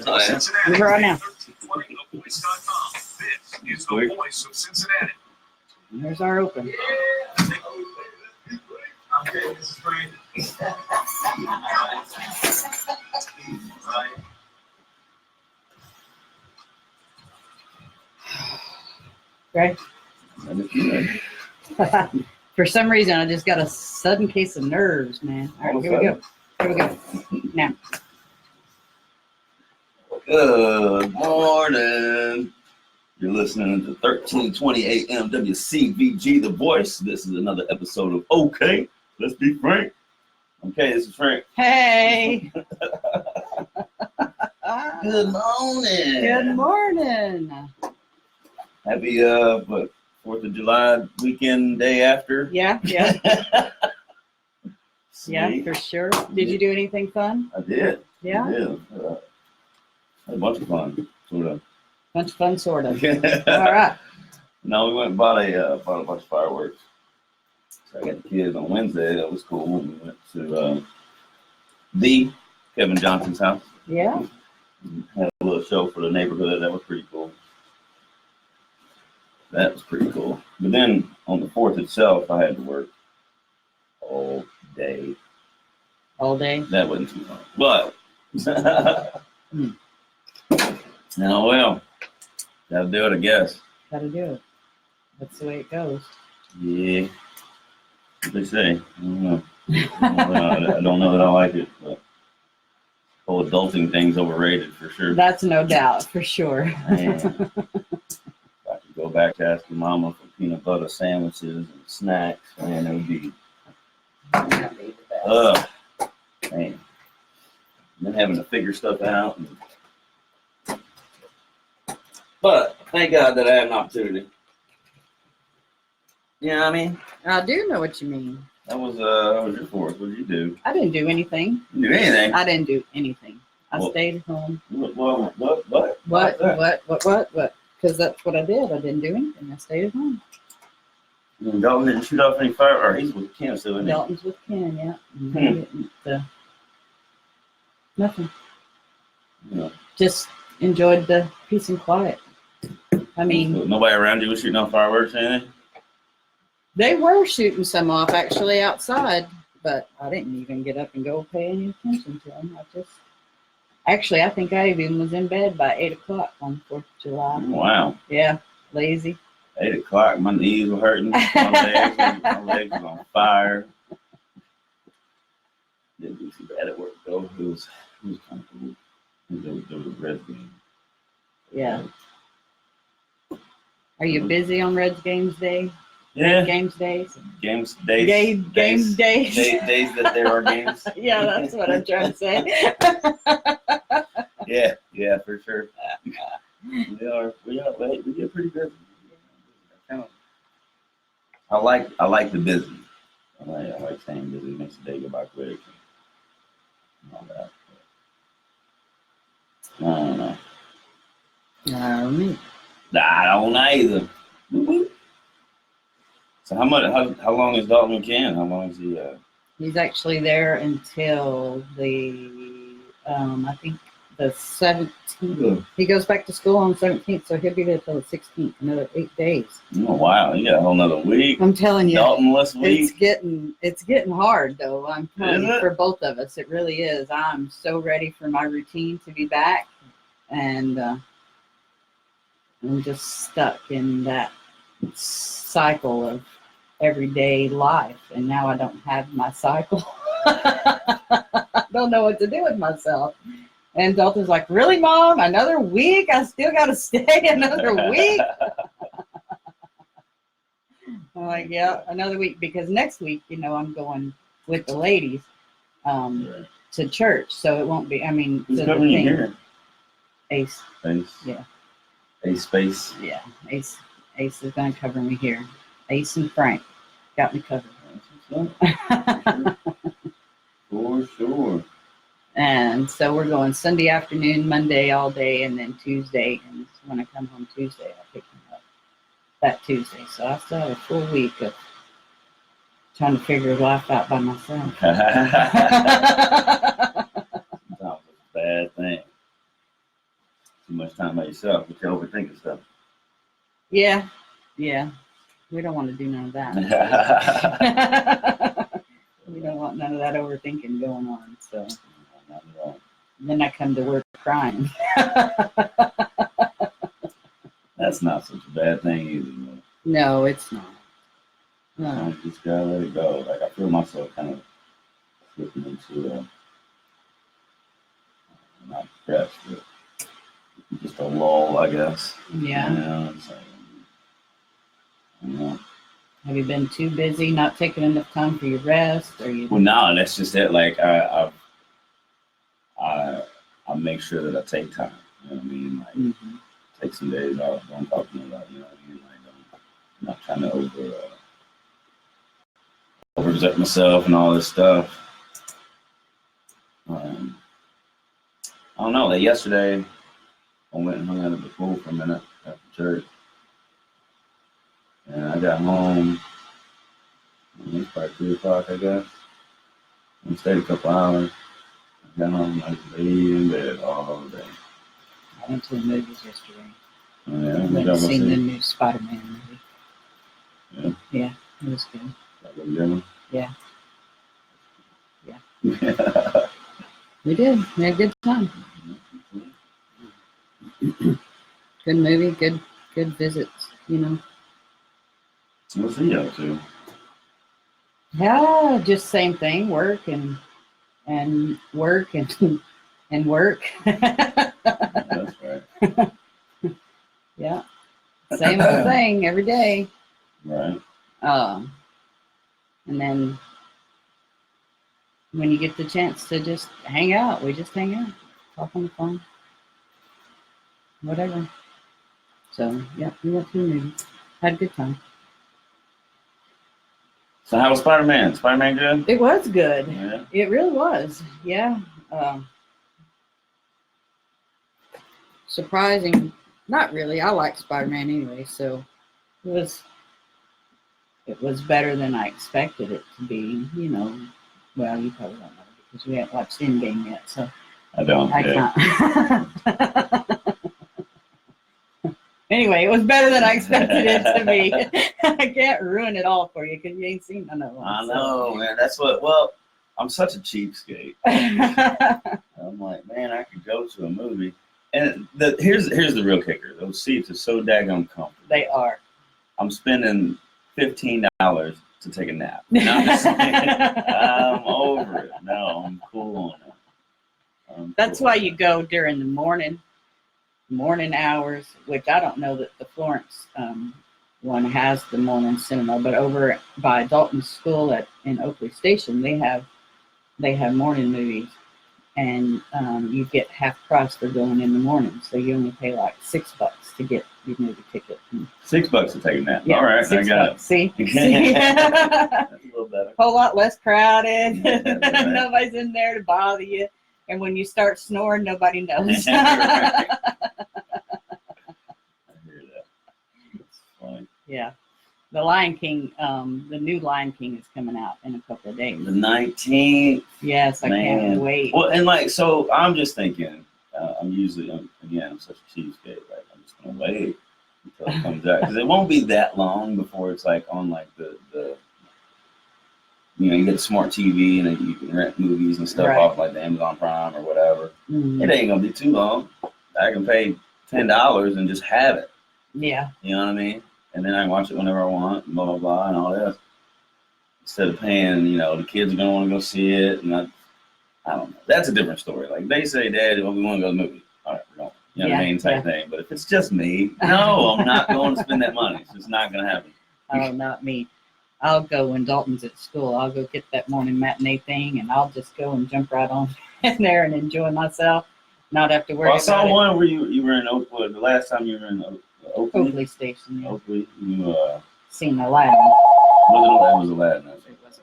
Oh, yeah. Move right now. This is the voice of Cincinnati. There's our open. Okay, this is great. Right? For some reason, I just got a sudden case of nerves, man. All right, here we go. Here we go. Now. Good morning. You're listening to 1320 AM WCVG The Voice. This is another episode of OK, Let's Be Frank. Okay, this is Frank. Hey. Good morning. Good morning. Happy 4th of July weekend, day after. Yeah. Yeah, for sure. Did you do anything fun? I did. Yeah. I did. Had a bunch of fun, sort of. Bunch of fun, sort of. All right. No, we went and bought a bunch of fireworks. So I got the kids on Wednesday. That was cool. We went to the Kevin Johnson's house. Yeah. Had a little show for the neighborhood. That was pretty cool. But then on the 4th itself, I had to work all day. All day? That wasn't too long. But, now, well, gotta do it, I guess. Gotta do it. That's the way it goes. Yeah. What they say. I don't know. I don't know that I like it, but whole adulting thing's overrated for sure. That's no doubt, for sure. Man. I could go back to asking Mama for peanut butter sandwiches and snacks, man, it would be man. And then having to figure stuff out. But thank God that I had an opportunity. You know what I mean? I do know what you mean. That was your 4th. What did you do? I didn't do anything. You didn't do anything? I didn't do anything. I stayed at home. What? What? Because that's what I did. I didn't do anything. I stayed at home. And Dalton didn't shoot off any fire, or he's with Ken, so isn't he? Dalton's with Ken, yeah. Nothing. Yeah. Just enjoyed the peace and quiet. I mean, So nobody around you was shooting off fireworks or anything? they were shooting some off actually outside, but I didn't even get up and go pay any attention to them. I think I even was in bed by 8 o'clock on 4th of July. Wow. Yeah, lazy. 8 o'clock, my knees were hurting, my legs were on fire. Didn't do too bad at work though. It was kind of cool. There was a Reds game. Yeah. Are you busy on Reds games day? Yeah. Games days? Days Days that there are games. Yeah, that's what I'm trying to say. Yeah, for sure. We get pretty busy. I like the busy. I like staying busy. It makes the day go by quick and all that. I don't know. I don't either. So how long is Dalton Ken? How long is he? He's actually there until I think the 17th. Yeah. He goes back to school on the 17th, so he'll be there till the 16th, another 8 days. Oh wow, you got a whole nother week. I'm telling you, Dalton-less week. It's getting hard though. I'm telling Is you, it? for both of us, it really is. I'm so ready for my routine to be back, and I'm just stuck in that cycle of everyday life, and now I don't have my cycle. I don't know what to do with myself. And Dalton's like, really, Mom? Another week? I still got to stay another week? I'm like, yeah, another week. Because next week, I'm going with the ladies to church. So it won't be, Who's covering you here? Ace. Yeah. Ace Space. Yeah. Ace is going to cover me here. Ace and Frank got me covered. For sure. And so we're going Sunday afternoon, Monday all day, and then Tuesday. And when I come home Tuesday, I pick him up that Tuesday. So I still have a full week of trying to figure life out by myself. That was a bad thing. too much time by yourself, but you're overthinking stuff. Yeah. Yeah. We don't want to do none of that. We don't want none of that overthinking going on. So Not at all. then I come to work crying. That's not such a bad thing either. Man. No, it's not. No. You just gotta let it go. Like I feel myself kind of slipping into not depressed, but just a lull, I guess. Yeah. You know, it's like, you know. Have you been too busy, not taking enough time for your rest, or you? Well, no, that's just it. Like I make sure that I take time. You know what I mean? Like Mhm. take some days off. Don't talk to nobody. You know what I mean? Like I'm not trying to overexert myself and all this stuff. I don't know. Like yesterday, I went and hung out at the pool for a minute after church, and I got home. It was probably 3 o'clock, I guess. I stayed a couple hours. I got home, I laid in bed all day. I went to the movies yesterday. Oh, yeah, I what went y'all and gonna seen the see? new Spider-Man movie. Yeah. Yeah, it was good. Y'all go to dinner? Yeah. Yeah. Yeah. We did. We had a good time. Good movie. Good visits. You know. What's he up to? Yeah, just same thing. Work and work and work. That's right. Yeah. Same old thing every day. Right. And then when you get the chance to just hang out, we just hang out, talk on the phone, whatever. So yeah, we went to the movie, had a good time. So how was Spider-Man? Spider-Man good? It was good. Yeah. It really was. Yeah. Surprising. Not really. I like Spider-Man anyway, so it was better than I expected it to be. You know, well, you probably don't know because we haven't watched Endgame yet, so I don't. I Yeah. can't. Anyway, it was better than I expected it to be. I can't ruin it all for you because you ain't seen none of them. I know, man. That's what. Well, I'm such a cheapskate. So. I'm like, man, I could go to a movie, and here's the real kicker. Those seats are so daggone comfortable. They are. I'm spending $15 to take a nap. And I'm just saying, I'm over it. No, I'm cool on it. That's why you go during the morning hours, which I don't know that the Florence one has the morning cinema, but over by Dalton's school in Oakley Station, they have morning movies, and you get half price for going in the morning, so you only pay like $6 to get your movie ticket. $6 to take a nap. Yeah, All right, I got $6. See, That's a little better. whole lot less crowded. Yeah, right. Nobody's in there to bother you, and when you start snoring, nobody knows. Right. I hear that. It's funny. Yeah. The Lion King, the new Lion King is coming out in a couple of days. The 19th. Yes, I Man. can't wait. Well, and like, so I'm just thinking, I'm such a cheapskate. Like, I'm just gonna wait until it comes out because it won't be that long before it's like on like the you get a smart TV and then you can rent movies and stuff Right. off like the Amazon Prime or whatever. Mhm. It ain't gonna be too long. I can pay $10 and just have it. Yeah. You know what I mean? And then I can watch it whenever I want, blah, blah, blah, and all this. Instead of paying, the kids are going to want to go see it. And I don't know. That's a different story. Like, they say, Dad, we want to go to the movie. All right, we're going. You know what I mean? Type thing. But if it's just me, no, I'm not going to spend that money. It's just not going to happen. Oh, not me. I'll go when Dalton's at school. I'll go get that morning matinee thing, and I'll just go and jump right on in there and enjoy myself. Not have to worry Well, I saw about one where you were in Oakwood. The last time you were in Oakley. Oakley Station. Yeah. Oakley. You, Seen Aladdin. that was Aladdin, I think. It was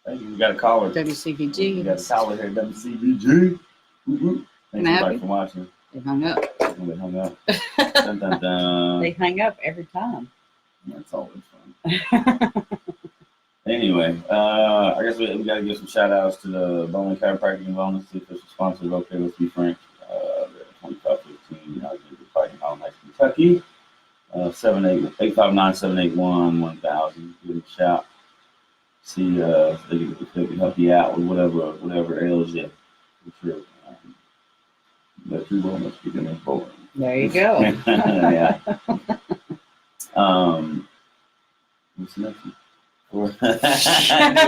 Thank you. We got a caller. Aladdin. We WCVG. got a caller here, WCBG. Thanks Can I help everybody you? for watching. They hung up. Oh, they hung up. Dun, dun, dun. They hang up every time. That's always fun. Anyway, I guess we got to give some shout outs to the Bowman Chiropractic and Wellness, the official sponsor of OK, let's be frank. They're at 2515 Alexander Pike in Holland Heights, Kentucky. 859-781-1000. Give them a shout. See if they can help you out with whatever ails you. For sure. That's your wellness. Speaking of bowling. There you go. Yeah. What's next? New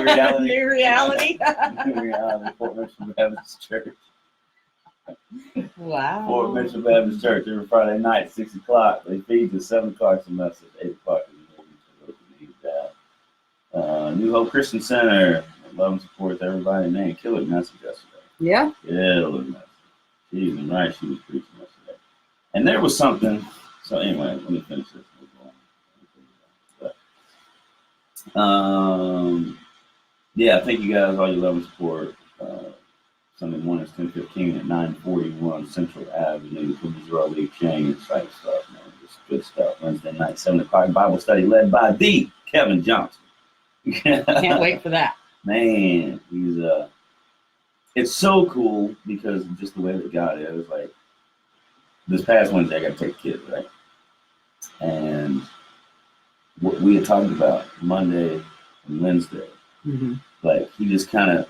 reality. New reality. New reality. Fort Mitchell Baptist Church. Wow. Fort Mitchell Baptist Church every Friday night, 6 o'clock. They feed to 7 o'clock semester, 8 o'clock in the morning. So those who need that. New Hope Christian Center. Love and support to everybody. Man, killer message yesterday. Yeah. Killer message. She was right. She was preaching yesterday. And there was something. So anyway, let me finish this. Yeah, thank you guys, all your love and support. Sunday mornings, 10:15 at 941 Central Avenue, Missouri League Change, site stuff, man. Just good stuff. Wednesday night, 7 o'clock, Bible study led by the Kevin Johnson. Can't wait for that. Man, he's it's so cool because of just the way that God is. Like this past Wednesday, I got to take kids, right? And what we had talked about Monday and Wednesday, like he just kind of,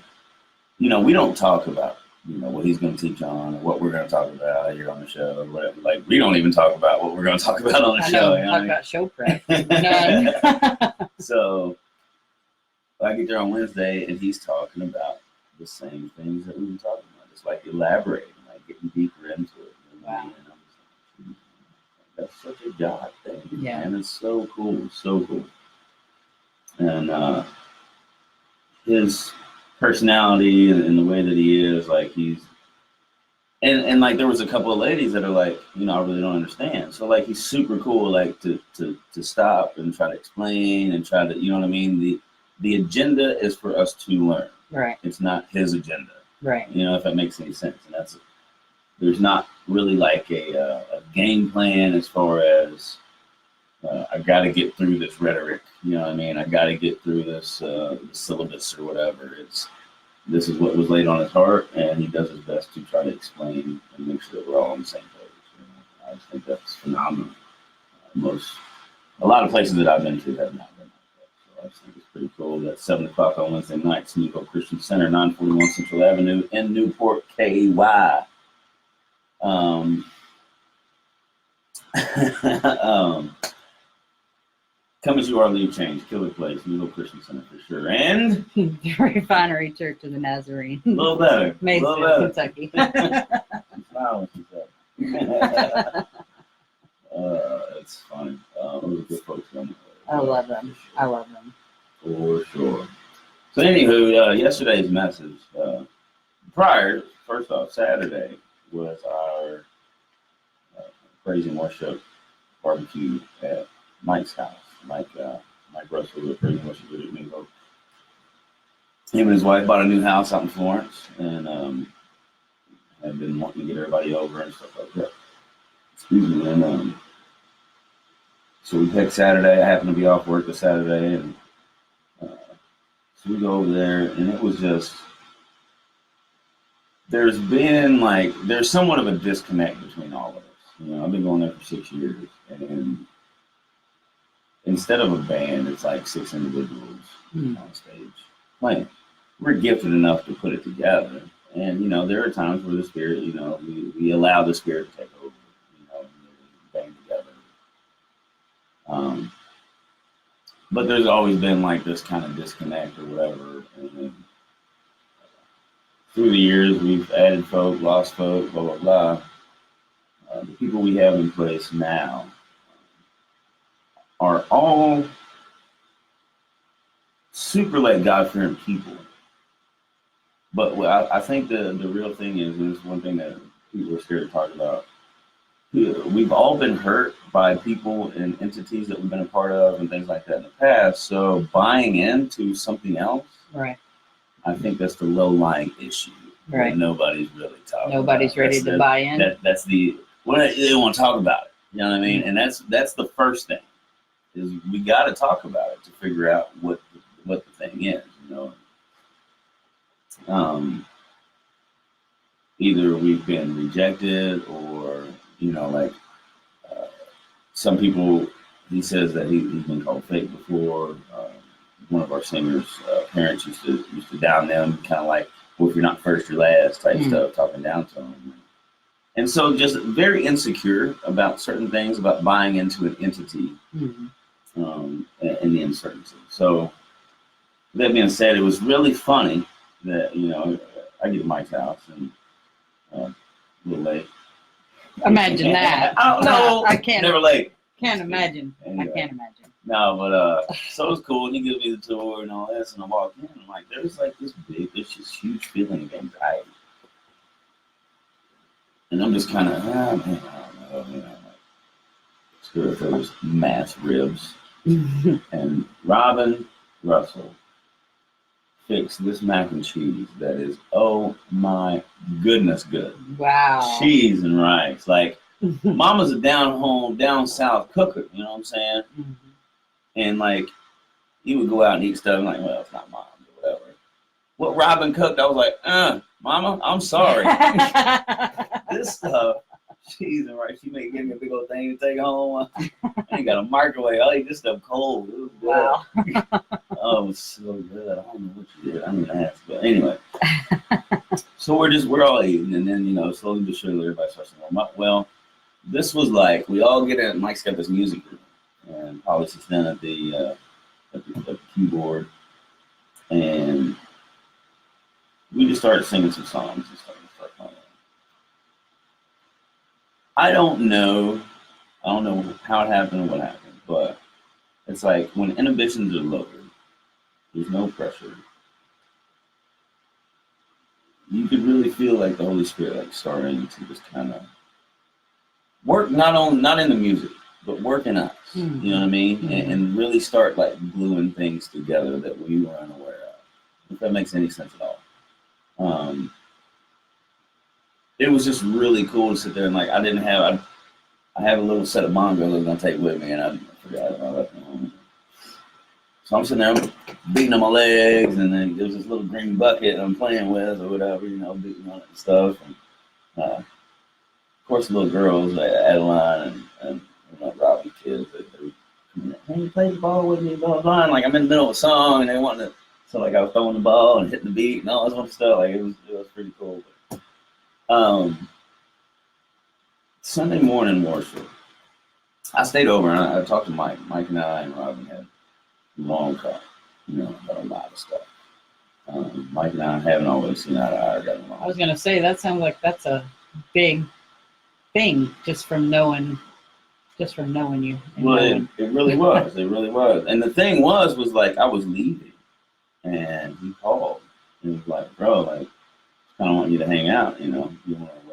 we don't talk about, what he's going to teach on or what we're going to talk about here on the show or whatever. Like we don't even talk about what we're going to talk about on the show. Talk about show prep. None. So I get there on Wednesday and he's talking about the same things that we've been talking about. It's like elaborating, like getting deeper into it. Wow. And I'm just like, that's such a God thing. Yeah. And it's so cool, so cool. And his personality and the way that he is, like he's and like there was a couple of ladies that are like, I really don't understand. So like he's super cool, like to stop and try to explain and try to, you know what I mean? The agenda is for us to learn. Right. It's not his agenda. Right. If that makes any sense. And there's not really like a game plan as far as I got to get through this rhetoric. You know what I mean? I got to get through this syllabus or whatever. This is what was laid on his heart, and he does his best to try to explain and make sure that we're all on the same page. I just think that's phenomenal. A lot of places that I've been to have not been like that. So I just think it's pretty cool. That's 7 o'clock on Wednesday night, New Hope Christian Center, 941 Central Avenue in Newport, KY. Come as you are, leave change. Killer place, New Hope Christian Center for sure. And The Refinery Church of the Nazarene. a little better. Maysville, Kentucky. Smile when she said. It's funny. Those are good folks on the way. I love them. I love them. For sure. So anywho, yesterday's message. First off, Saturday was our praise and worship barbecue at Mike's house. Mike Russell, the praise and worship at New Hope. Him and his wife bought a new house out in Florence, and have been wanting to get everybody over and stuff like that. Excuse me. And so we picked Saturday. I happened to be off work this Saturday, and so we go over there, and it was just. There's somewhat of a disconnect between all of us. I've been going there for 6 years, and instead of a band, it's like 6 individuals on stage playing. We're gifted enough to put it together, and there are times where the Spirit, we allow the Spirit to take over, and band together. But there's always been like this kind of disconnect or whatever, and through the years, we've added folk, lost folk, blah, blah, blah. The people we have in place now are all super like God-fearing people. But I think the real thing is, and it's one thing that people are scared to talk about, we've all been hurt by people and entities that we've been a part of and things like that in the past. So buying into something else, Right. I think that's the low-lying issue. Right. That nobody's really talking. Nobody's ready to buy in. That's the they don't want to talk about it. You know what I mean? And that's the first thing is we got to talk about it to figure out what what the thing is, you know. Either we've been rejected, or you know, like some people. He says that he's been called fake before. One of our singers' parents used to down them, kind of like, well, if you're not first, you're last type stuff, talking down to them. And so just very insecure about certain things, about buying into an entity, and the uncertainty. So that being said, it was really funny that, you know, I get to Mike's house and a little late. Imagine that. I don't know. I can't. Never late. Can't imagine. Anyway. I can't imagine. No, but so it was cool. And he gives me the tour and all this, and I walk in. I'm like, there's like this huge feeling of anxiety, and I'm just kind of, man, I don't know, you know, like, screw it, those mass ribs. And Robin Russell fixed this mac and cheese that is, oh my goodness, good. Wow. Cheese and rice, like. Mama's a down south cooker, you know what I'm saying? And like, he would go out and eat stuff, and like, well, it's not mom, or whatever. What Robin cooked, I was like, Mama, I'm sorry. This stuff, cheese and rice, she may give me a big old thing to take home. I ain't got a microwave. I'll eat this stuff cold. It was good. Wow. Oh, it was so good. I don't know what you did. I didn't ask, but anyway. So we're all eating, and then, you know, slowly but surely everybody starts to warm up. Well, this was like, we all get in. Mike's got this music group, and Polly sits down at the keyboard, and we just started singing some songs and stuff. I don't know how it happened or what happened, but it's like when inhibitions are lowered, there's no pressure. You could really feel like the Holy Spirit like starting to just kind of work, not in the music, but work in us. You know what I mean? And really start like gluing things together that we were unaware of. If that makes any sense at all. It was just really cool to sit there and like, I have a little set of bongos I was gonna take with me, and I forgot it. I left them home. So I'm sitting there beating on my legs, and then there's this little green bucket I'm playing with or whatever, you know, beating on it and stuff. And, of course, the little girls, Adeline and Robbie kids, they come in, hey, you play the ball with me, blah, blah, blah. And like I'm in the middle of a song, and they wanted to, so like I was throwing the ball and hitting the beat and all this other stuff. Like it was pretty cool. Sunday morning worship, I stayed over and I talked to Mike. Mike and I and Robin had a long talk, you know, about a lot of stuff. Mike and I haven't always seen eye to eye or gotten along. I was gonna say that sounds like that's a big thing just from knowing you. Well, it really was. It really was. And the thing was like I was leaving, and he called and was like, "Bro, like, kind of want you to hang out, you know,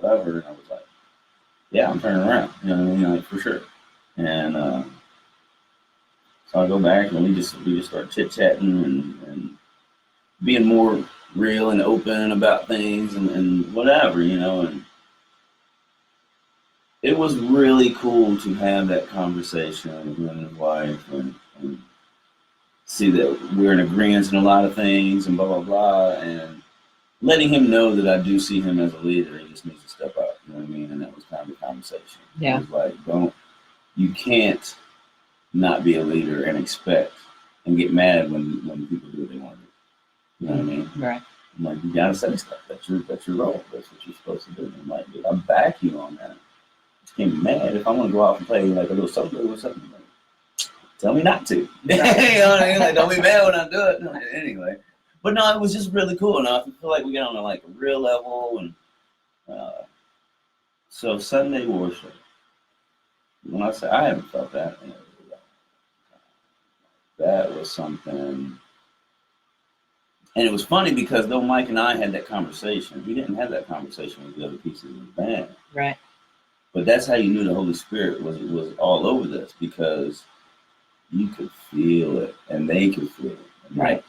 whatever." And I was like, "Yeah, I'm turning around, you know what I mean, like for sure." And so I go back, and we just start chit chatting and being more real and open about things and whatever, you know. And it was really cool to have that conversation with him and his wife and see that we're in agreement in a lot of things and blah, blah, blah. And letting him know that I do see him as a leader. He just needs to step up, you know what I mean? And that was kind of the conversation. Yeah. It was like, you can't not be a leader and expect and get mad when people do what they want to do. You know what I mean? Right. I'm like, you gotta say stuff. That's your role. That's what you're supposed to do. And I'm like, dude, I back you on that. Just can't be mad if I want to go out and play like a little solo or something. Like, tell me not to. You know what I mean? Like, don't be mad when I do it. Anyway. But no, it was just really cool enough. I feel like we got on like a real level. And so Sunday worship. When I say I haven't felt that, you know, that was something. And it was funny because though Mike and I had that conversation, we didn't have that conversation with the other pieces of the band. Right. But that's how you knew the Holy Spirit was all over this, because you could feel it and they could feel it. And right. Like,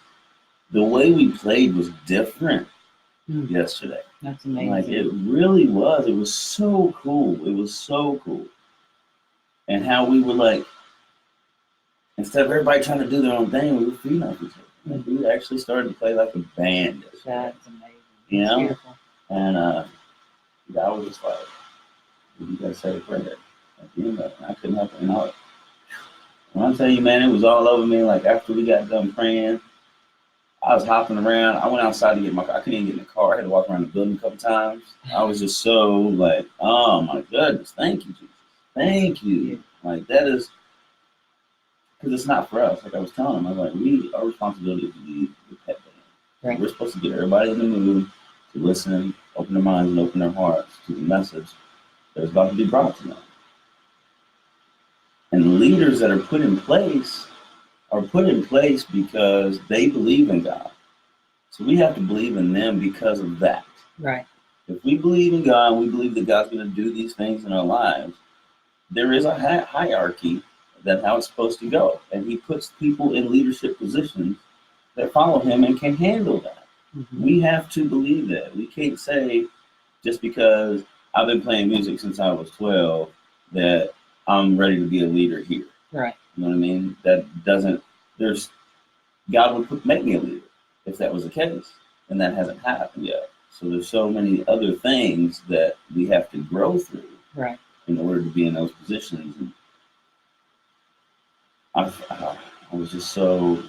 the way we played was different yesterday. That's amazing. Like it really was. It was so cool. It was so cool. And how we were like, instead of everybody trying to do their own thing, we were feeding off each other. Like, we actually started to play like a band. That's amazing. You know? Beautiful. And I was just like, you gotta say a prayer at the end of it. I couldn't help it. And when I tell you, man, it was all over me. Like after we got done praying, I was hopping around. I went outside to get my car. I couldn't even get in the car. I had to walk around the building a couple times. I was just so like, oh my goodness, thank you, Jesus. Thank you. Like that is, because it's not for us. Like I was telling him, I was like, our responsibility is to lead the pet band. Right. We're supposed to get everybody in the mood to listen, open their minds and open their hearts to the message that's about to be brought to them. And the leaders that are put in place because they believe in God. So we have to believe in them because of that. Right. If we believe in God and we believe that God's going to do these things in our lives, there is a hierarchy that's how it's supposed to go. And he puts people in leadership positions that follow him and can handle that. Mm-hmm. We have to believe that. We can't say just because I've been playing music since I was 12 that I'm ready to be a leader here. Right. You know what I mean? That doesn't, God would make me a leader if that was the case. And that hasn't happened yet. So there's so many other things that we have to grow through. Right. In order to be in those positions. And I was just so,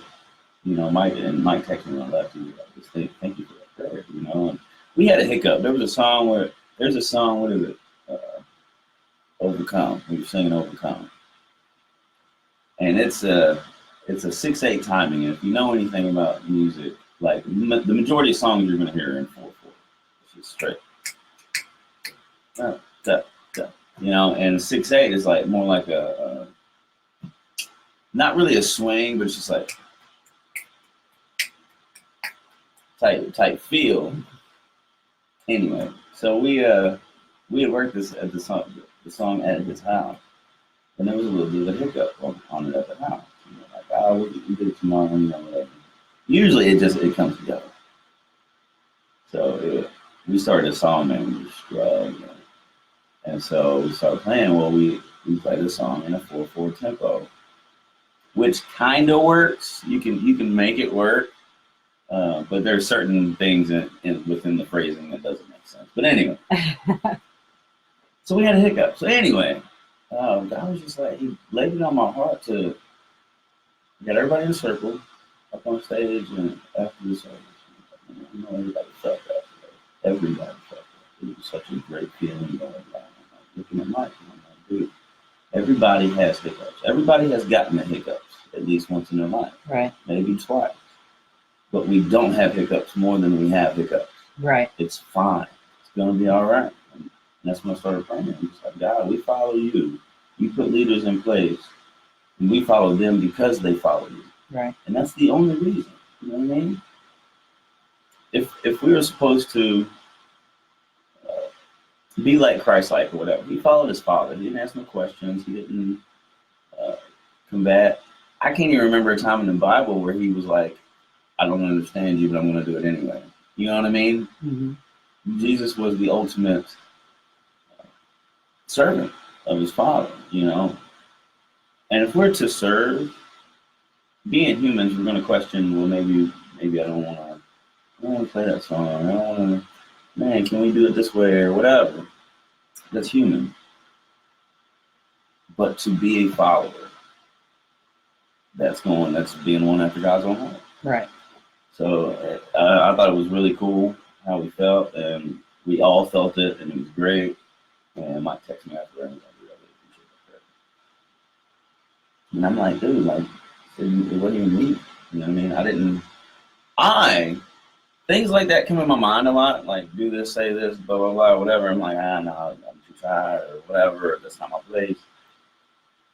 Mike texted me on that too. I just thank you for that prayer, And we had a hiccup. There's a song, what is it? Overcome. We were singing Overcome. And it's a 6/8 timing. And if you know anything about music, like the majority of songs you're going to hear are in 4/4. It's just straight. And 6/8 is like more like a not really a swing, but it's just like type feel. Anyway, so we had worked the song at his house, and there was a little bit of a hiccup on it at the house. We'll do it tomorrow, whatever. Usually it comes together. So we started a song and we were struggling. And so we started playing. Well, we played the song in a 4/4 tempo, which kind of works. You can make it work, but there's certain things within the phrasing that doesn't make sense. But anyway, so we had a hiccup. So anyway, God was just like, he laid it on my heart to get everybody in a circle up on stage and after the service. Everybody felt that. Everybody felt that. It was such a great feeling going down. Looking at Mike, and I'm like, dude, everybody has hiccups. Everybody has gotten the hiccups at least once in their life. Right. Maybe twice. But we don't have hiccups more than we have hiccups. Right. It's fine. It's going to be all right. And that's when I started praying. I'm just like, God, we follow you. You put leaders in place, and we follow them because they follow you. Right. And that's the only reason. You know what I mean? If we were supposed to be like Christ-like or whatever. He followed his father. He didn't ask no questions. He didn't combat. I can't even remember a time in the Bible where he was like, I don't understand you, but I'm going to do it anyway. You know what I mean? Mm-hmm. Jesus was the ultimate servant of his father, And if we're to serve, being humans, we're going to question, well, maybe I don't want to play that song. I don't want to. Man, can we do it this way or whatever? That's human. But to be a follower, that's being one after God's own heart. Right. So I thought it was really cool how we felt, and we all felt it, and it was great. And Mike texted me after, and I really appreciate that. And I'm like, dude, it wasn't even me. You know what I mean? Things like that come in my mind a lot, like do this, say this, blah, blah, blah, whatever. I'm like, no, I'm too tired or whatever. That's not my place.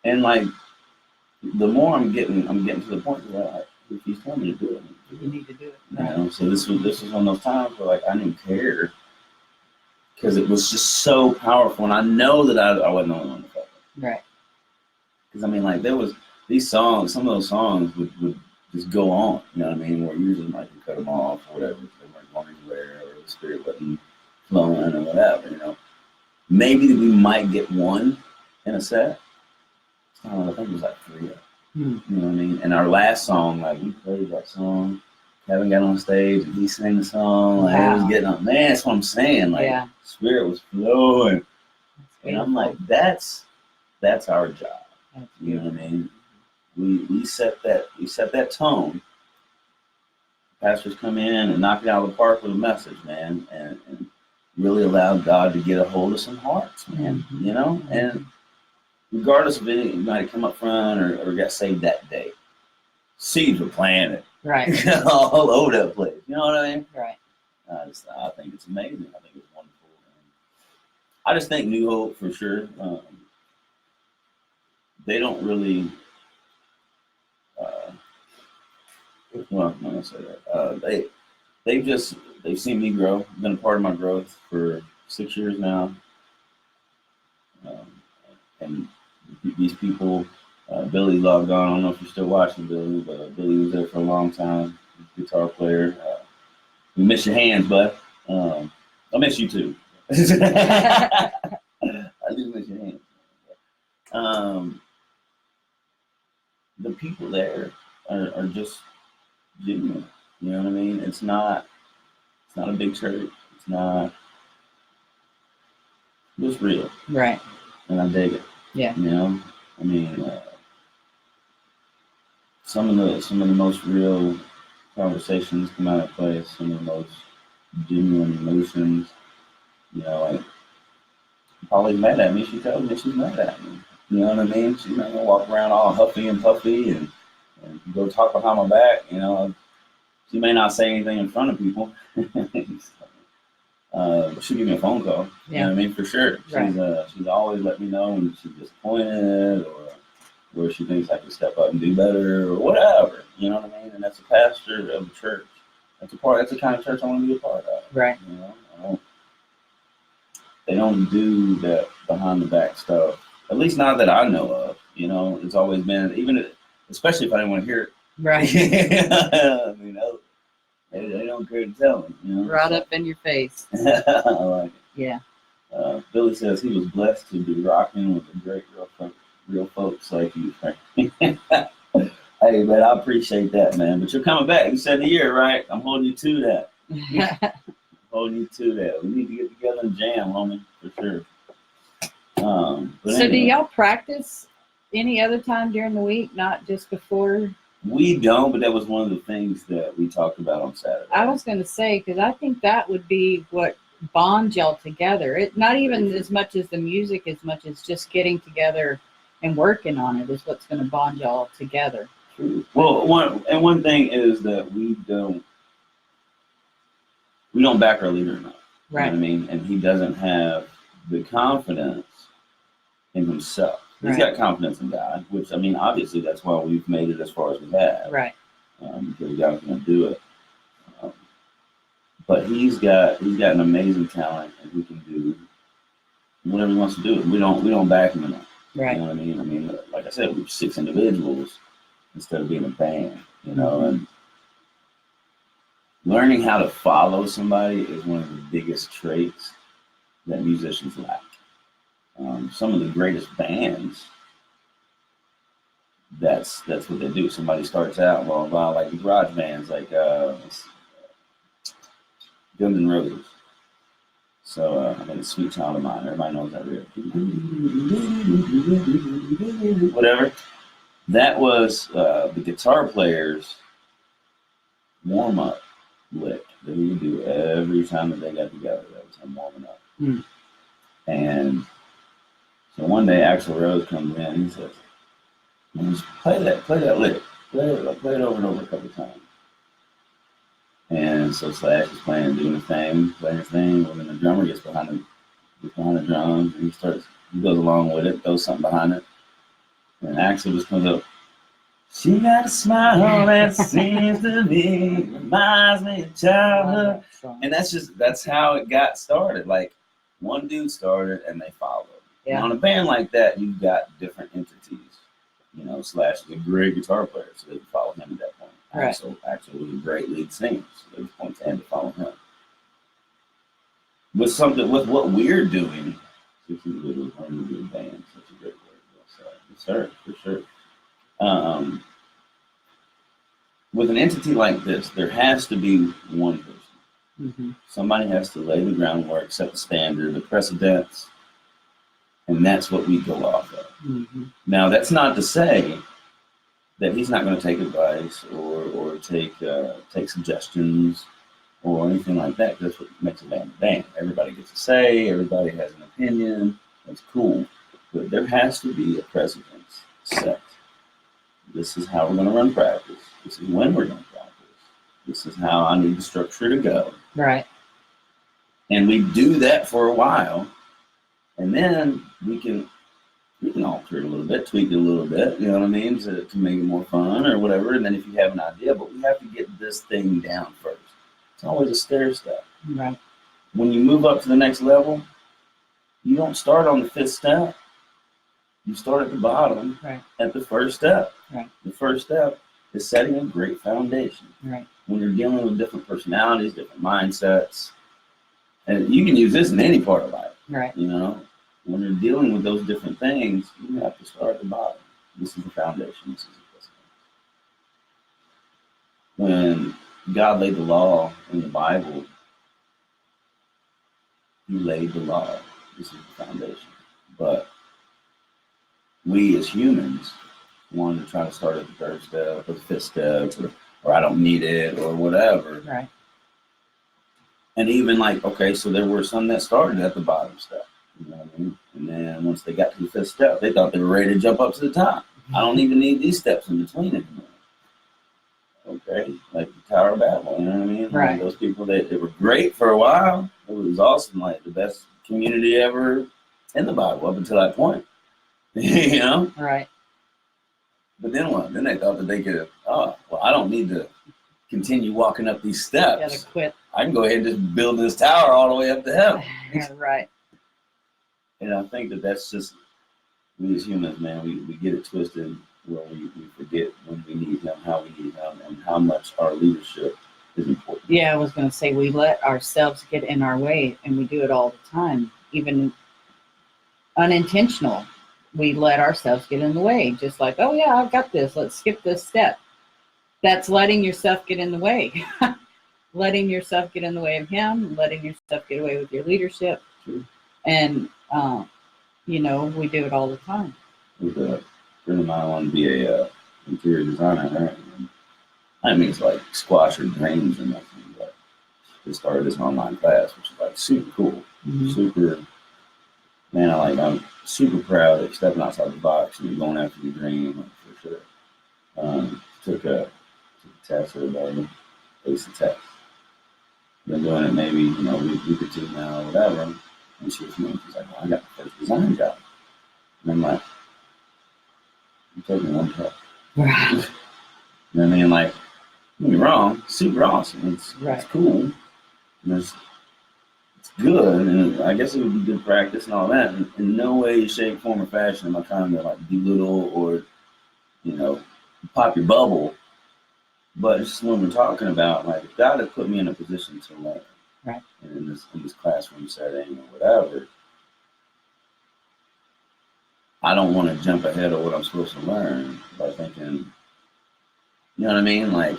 And the more I'm getting to the point where if he's telling me to do it, you need to do it. So this was one of those times where I didn't care because it was just so powerful. And I know that I wasn't the only one to feel it. Right. Because there was these songs, some of those songs would just go on, you know what I mean? Where usually you cut them off or whatever, they weren't going anywhere, or the spirit wasn't flowing or whatever, Maybe we might get one in a set. I think it was like 3 Hmm. You know what I mean? And our last song, like we played that song, Kevin got on stage and he sang the song, like it was Wow. getting up. Man, that's what I'm saying. Like Yeah. spirit was flowing. That's And I'm beautiful. like, that's our job. That's You know what I beautiful. mean? We set that tone. Pastors come in and knock it out of the park with a message, man, and really allow God to get a hold of some hearts, man. Mhm. You know? And regardless of anybody come up front or got saved that day, seeds were planted Right. all over that place. You know what I mean? Right. I think it's amazing. I think it's wonderful. I just think New Hope for sure. They don't really. Well, I'm not gonna say that. They've seen me grow. Been a part of my growth for 6 years now. And these people, Billy logged on. I don't know if you're still watching, Billy, but Billy was there for a long time. Guitar player. We miss your hands, bud. I miss you too. I do miss your hands. The people there are just genuine. You know what I mean? It's not a big church. It's not. It's real, Right. and I dig it. Yeah. You know, I mean, some of the most real conversations come out of place. Some of the most genuine emotions. You know, like Polly's mad at me. She tells me she's mad at me. You know what I mean? She's not gonna walk around all huffy and puffy and go talk behind my back. You know, she may not say anything in front of people. But she'll give me a phone call. You know what I mean? For sure. Right. She's always let me know when she's disappointed or where she thinks I can step up and do better or whatever. You know what I mean? And that's a pastor of the church. That's the kind of church I want to be a part of. Right. You know, they don't do that behind the back stuff. At least not that I know of. You know, it's always been especially if I didn't want to hear it. Right. I mean, they don't care to tell me. You know, Right up in your face. I like it. Yeah. Billy says he was blessed to be rocking with the great real folks like you, Frank. Hey, man, I appreciate that, man. But you're coming back. You said a year, right? I'm holding you to that. Holding you to that. We need to get together and jam, homie, for sure. But So do anyway, y'all practice any other time during the week, not just before? we don't, but that was one of the things that we talked about on Saturday. I was going to say, because I think that would be what bonds y'all together. It not even as much as the music, as much as just getting together and working on it is what's going to bond y'all together. True. Well, one thing is that we don't back our leader enough. Right. You know what I mean? And he doesn't have the confidence in himself. He's got confidence in God, which, I mean, obviously that's why we've made it as far as we have. Right. Because God's going to do it. But he's got an amazing talent, and he can do whatever he wants to do. We don't back him enough. Right. You know what I mean? I mean, like I said, we're 6 individuals instead of being a band. You know, and learning how to follow somebody is one of the biggest traits that musicians lack. Some of the greatest bands, that's what they do. Somebody starts out, blah, blah, like the garage bands, like Guns N' Roses. So I think it's Sweet Child of Mine. Everybody knows that riff. Whatever. That was the guitar player's warm-up lick that he would do every time that they got together. That was him warming up. Mm. And so one day Axl Rose comes in and he says, just play that lick. Play it over and over a couple of times. And so Slash is playing his thing, and then the drummer gets behind the drums, and he goes along with it, throws something behind it. And Axl just comes up, she got a smile that seems to me, reminds me of childhood. And that's how it got started. Like, one dude started and they followed. Yeah. And on a band like that, you've got different entities. You know, Slash is a great guitar player, so they can follow him at that point. Right. Axl was a great lead singer, so they point to him to follow him. With what we're doing, 6 individuals running a good band, such a great word. So, yes, sir, for sure. With an entity like this, there has to be one person. Mm-hmm. Somebody has to lay the groundwork, set the standard, the precedents, and that's what we go off of. Mm-hmm. Now, that's not to say that he's not going to take advice or take suggestions or anything like that. That's what makes a band a band. Everybody gets a say. Everybody has an opinion. That's cool. But there has to be a precedence set. This is how we're going to run practice. This is when we're going to practice. This is how I need the structure to go. Right. And we do that for a while, and then we can alter it a little bit, tweak it a little bit, you know what I mean, to make it more fun or whatever. And then if you have an idea, but we have to get this thing down first. It's always a stair step. Right. When you move up to the next level, you don't start on the fifth step. You start at the bottom, Right. at the first step. Right. The first step is setting a great foundation. Right. When you're dealing with different personalities, different mindsets, and you can use this in any part of life. Right. You know, when you're dealing with those different things, you have to start at the bottom. This is the foundation. This is the when God laid the law in the Bible, He laid the law. This is the foundation. But we as humans want to try to start at the third step or the fifth step, or I don't need it, or whatever. Right. And even like, okay, so there were some that started at the bottom step. You know what I mean? And then once they got to the fifth step, they thought they were ready to jump up to the top. I don't even need these steps in between anymore. Okay, like the Tower of Babel, you know what I mean? Right. Like those people, they were great for a while. It was awesome, like the best community ever in the Bible up until that point. You know? Right. But then what? Then they thought that they could, oh, well, I don't need to continue walking up these You gotta steps. quit. I can go ahead and just build this tower all the way up to heaven. Right. And I think that that's just, we as humans, man, we get it twisted where we forget when we need him, how we need him, and how much our leadership is important. Yeah, I was going to say we let ourselves get in our way, and we do it all the time, even unintentional. We let ourselves get in the way, just like, oh yeah, I've got this. Let's skip this step. That's letting yourself get in the way. Letting yourself get in the way of him, letting yourself get away with your leadership. True. And, you know, we do it all the time. With a friend of mine wanted to be a interior designer, right? And I mean, it's like squash her dreams or nothing, but they started this online class, which is like super cool, super, man, I'm super proud of stepping outside the box and going after your dream, like, for sure. Took a test for everybody, aced the test. Been doing it maybe, you know, week or two now or whatever. And she was like, well, I got the first design job. And I'm like, you're taking one test. Right. You know what I mean? Like, don't get me wrong, super awesome. It's cool. And it's good. And I guess it would be good practice and all that. And in no way, shape, form, or fashion am I trying to like belittle or, you know, pop your bubble. But it's just when we're talking about, like, if God has put me in a position to learn, right, and in this classroom setting or whatever, I don't want to jump ahead of what I'm supposed to learn by thinking, you know what I mean? Like,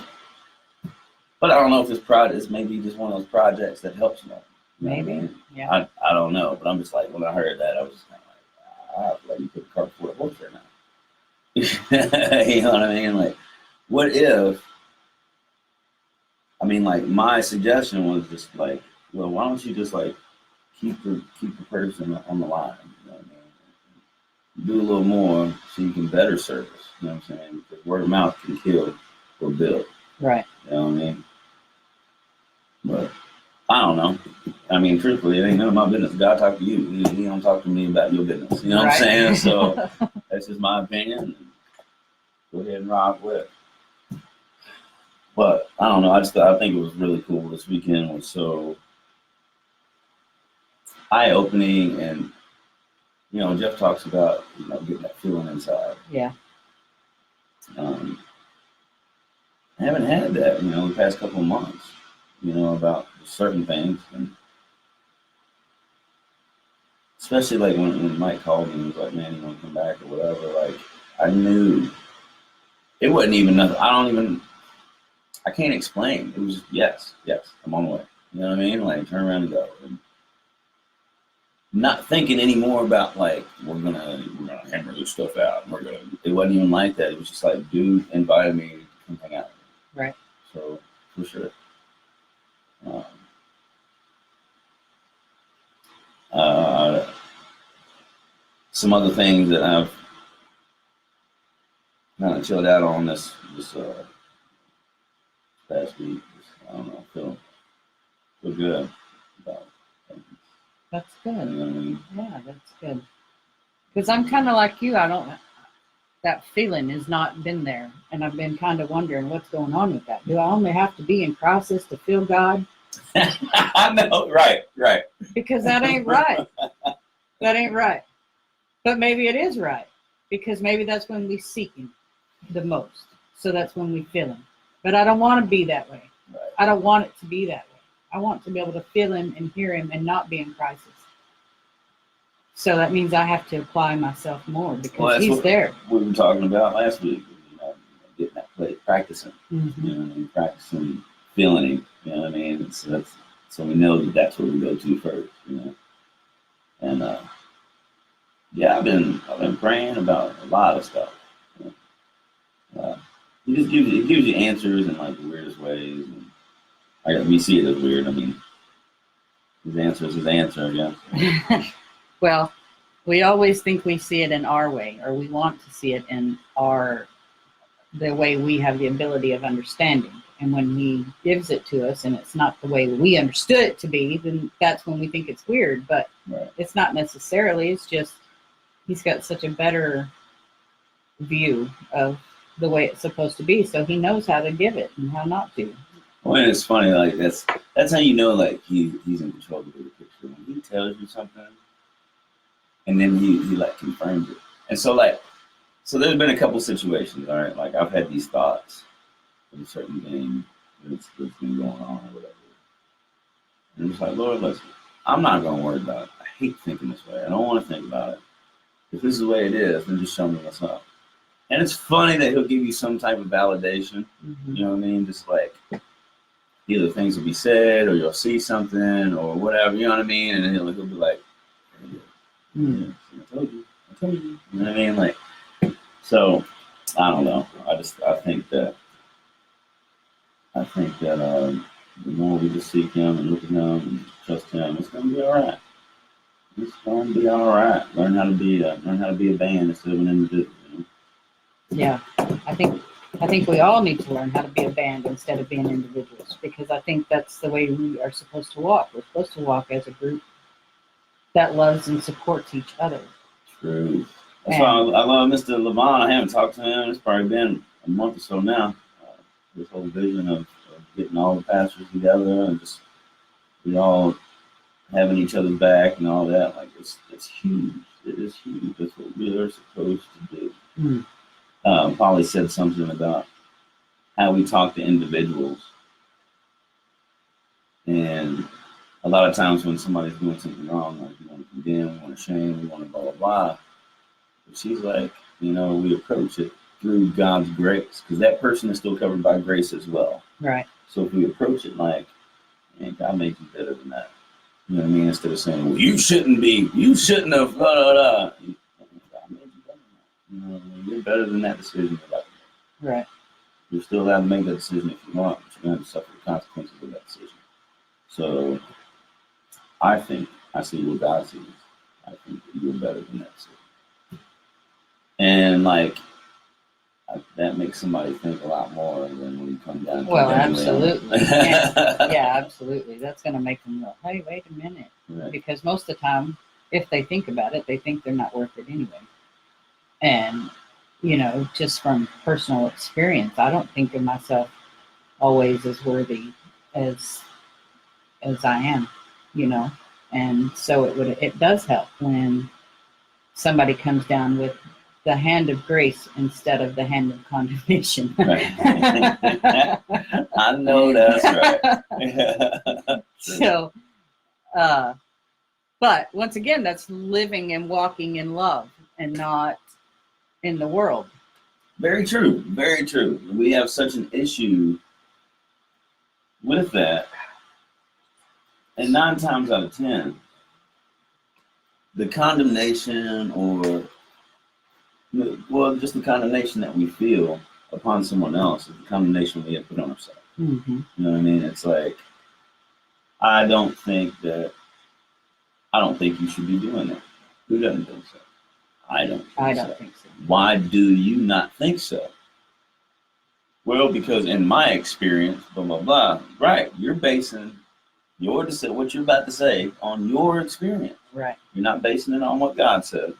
but I don't know if this project is maybe just one of those projects that helps me. You know maybe, what I mean? yeah. I don't know, but I'm just like, when I heard that, I was just kind of like, I feel like you put the cart before the horse right now. You know what I mean? Like, what if? I mean, like, my suggestion was just like, well, why don't you just like keep the person on the line? You know what I mean? Do a little more so you can better service. You know what I'm saying? Because word of mouth can kill or build. Right. You know what I mean? But I don't know. I mean, truthfully, it ain't none of my business. God talk to you. He don't talk to me about your business. You know what I'm saying? So that's just my opinion. Go ahead and rock with it. But I don't know. I think it was really cool. This weekend was so eye-opening, and you know, Jeff talks about, you know, getting that feeling inside. Yeah. I haven't had that, you know, the past couple of months, you know, about certain things, and especially like when Mike called me and was like, "Man, you want to come back or whatever?" Like, I knew it wasn't even nothing. I can't explain. It was just, yes, I'm on the way. You know what I mean? Like, turn around and go. And not thinking anymore about like we're gonna hammer this stuff out. It wasn't even like that. It was just like, dude invited me to come hang out. Right. So for sure. Some other things that I've kind of chilled out on this past week. I don't know. Feel good about things. That's good. You know what I mean? Yeah, that's good. Because I'm kind of like you. That feeling has not been there. And I've been kind of wondering what's going on with that. Do I only have to be in crisis to feel God? I know, right. Because that ain't right. That ain't right. But maybe it is right. Because maybe that's when we seek Him the most. So that's when we feel Him. But I don't want to be that way. Right. I don't want it to be that way. I want to be able to feel Him and hear Him and not be in crisis. So that means I have to apply myself more because He's there. We were talking about last week, getting that play, practicing, Mm-hmm. you know what I mean? Practicing feeling Him, you know what I mean? So we know that's where we go to first, you know. And yeah, I've been praying about a lot of stuff. You know? He just gives you answers in like the weirdest ways, and we see it as weird. I mean, His answer is His answer, yeah. Well, we always think we see it in our way, or we want to see it in the way we have the ability of understanding. And when He gives it to us and it's not the way we understood it to be, then that's when we think it's weird. But Right. It's not necessarily. It's just He's got such a better view of the way it's supposed to be, so He knows how to give it and how not to. Well, and it's funny, like that's how you know, like he's in control of the bigger picture. When He tells you something, and then he like confirms it. And so there's been a couple situations, all right? Like I've had these thoughts of a certain thing that's been going on or whatever. And I'm just like, Lord, listen, I'm not gonna worry about it. I hate thinking this way. I don't want to think about it. If this is the way it is, then just show me what's up. And it's funny that He'll give you some type of validation. Mm-hmm. You know what I mean? Just like either things will be said or you'll see something or whatever, you know what I mean? And then he'll be like, Mm-hmm. I told you. You know what I mean? Like, so I don't know. I think that the more we just seek Him and look at Him and trust Him, it's gonna be all right. It's gonna be all right. Learn how to be a band instead of an individual. You know? Yeah, I think we all need to learn how to be a band instead of being individuals, because I think that's the way we are supposed to walk. We're supposed to walk as a group that loves and supports each other. True. That's why I love Mr. Levon. I haven't talked to him. It's probably been a month or so now. This whole vision of getting all the pastors together and just we all having each other's back and all that. Like it's huge. It is huge. That's what we are supposed to do. Mm. Polly said something about how we talk to individuals. And a lot of times when somebody's doing something wrong, like we want to condemn, we want to shame, we want to blah, blah, blah. But she's like, we approach it through God's grace, because that person is still covered by grace as well. Right. So if we approach it like, man, God made you better than that. You know what I mean? Instead of saying, well, you shouldn't have, blah, blah, blah. God made you better than that. You're better than that decision you're about to make. Right. You're still allowed to make that decision if you want, but you're going to suffer the consequences of that decision. So I think I see what God sees. I think that you're better than that decision. And that makes somebody think a lot more than when you come down. Well, absolutely. Yeah, absolutely. That's going to make them go, hey, wait a minute. Right. Because most of the time, if they think about it, they think they're not worth it anyway. And, just from personal experience, I don't think of myself always as worthy as I am, And so it does help when somebody comes down with the hand of grace instead of the hand of condemnation. Right. I know that's right. So, but once again, that's living and walking in love and not in the world. Very true. Very true. We have such an issue with that. And 9 times out of 10, the condemnation just the condemnation that we feel upon someone else is the condemnation we have put on ourselves. Mm-hmm. You know what I mean? It's like, I don't think you should be doing that. Who doesn't think so? I don't think so. Why do you not think so? Well, because in my experience, blah, blah, blah. Right. You're basing what you're about to say on your experience. Right. You're not basing it on what God said,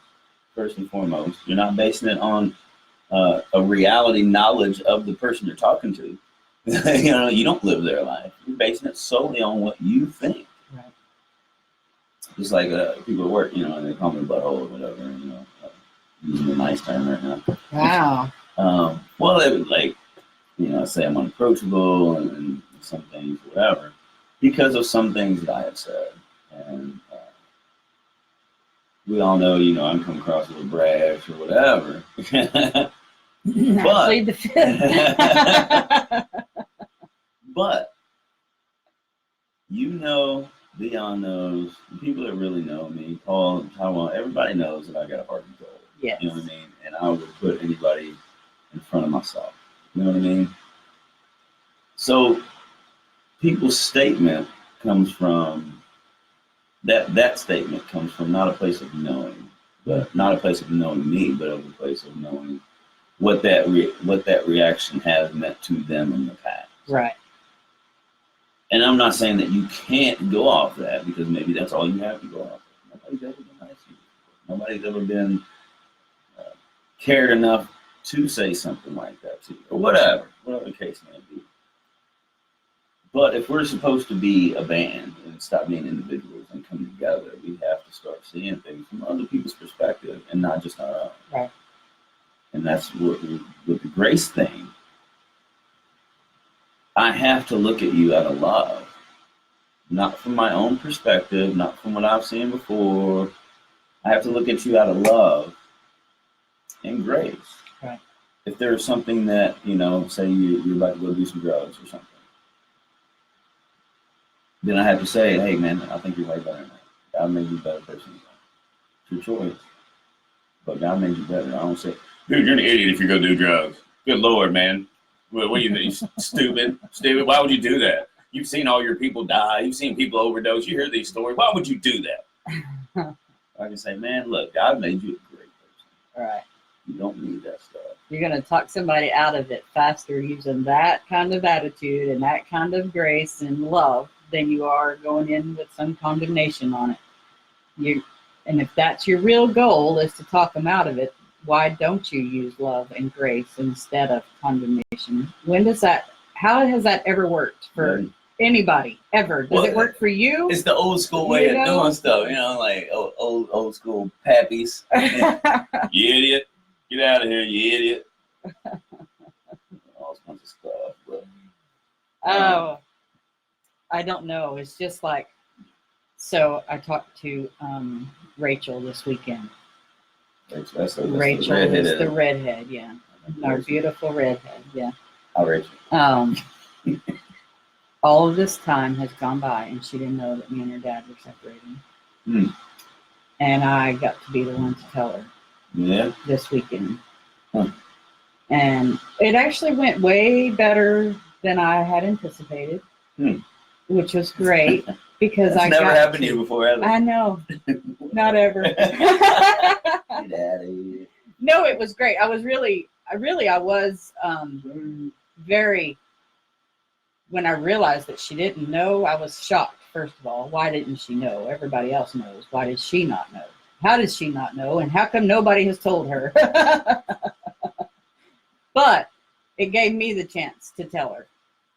first and foremost. You're not basing it on a reality knowledge of the person you're talking to. You know, you don't live their life. You're basing it solely on what you think. Right. Just like people at work, you know, and they call me a butthole or whatever, you know, using a nice term right now. Wow. Well, they would like, you know, say I'm unapproachable and some things, whatever, because of some things that I have said. And we all know, you know, I'm coming across a little brash or whatever. I plead the fifth. But, you know, Leon knows, the people that really know me, Paul, Taiwan, everybody knows that I got a heart and soul. Yes. You know what I mean? And I would put anybody in front of myself. You know what I mean? So people's statement comes from that statement comes from not a place of knowing, but not a place of knowing me, but of a place of knowing what that reaction has meant to them in the past. Right. And I'm not saying that you can't go off that, because maybe that's all you have to go off of. Nobody's ever been nice to you. Nobody's ever been cared enough to say something like that to you, or whatever the case may be. But if we're supposed to be a band and stop being individuals and come together, we have to start seeing things from other people's perspective and not just our own. Right. And that's what with the grace thing. I have to look at you out of love, not from my own perspective, not from what I've seen before. I have to look at you out of love and grace. Right. If there's something that, you know, say you're about to go do some drugs or something, then I have to say, hey, man, I think you're way better than that. God made you a better person. It's your choice. But God made you better. I don't say, dude, you're an idiot if you go do drugs. Good Lord, man. What do you think? Stupid. Why would you do that? You've seen all your people die. You've seen people overdose. You hear these stories. Why would you do that? I can say, man, look, God made you a great person. Right. You don't need that stuff. You're going to talk somebody out of it faster using that kind of attitude and that kind of grace and love than you are going in with some condemnation on it. And if that's your real goal, is to talk them out of it, why don't you use love and grace instead of condemnation? How has that ever worked for anybody ever? Does it work for you? It's the old school way of doing stuff, you know, like old school pappies. You idiot. Get out of here, you idiot. All kinds of stuff. But, oh, I don't know. It's just like, so I talked to Rachel this weekend. Rachel is the redhead, yeah. Our beautiful redhead, yeah. Hi, Rachel. All of this time has gone by, and she didn't know that me and her dad were separating. And I got to be the one to tell her. Yeah. This weekend. And it actually went way better than I had anticipated, which was great because That's never happened to you before, has it? I know. Not ever. Daddy. No, it was great. I was very, when I realized that she didn't know, I was shocked, first of all. Why didn't she know? Everybody else knows. Why did she not know? How does she not know? And how come nobody has told her? But it gave me the chance to tell her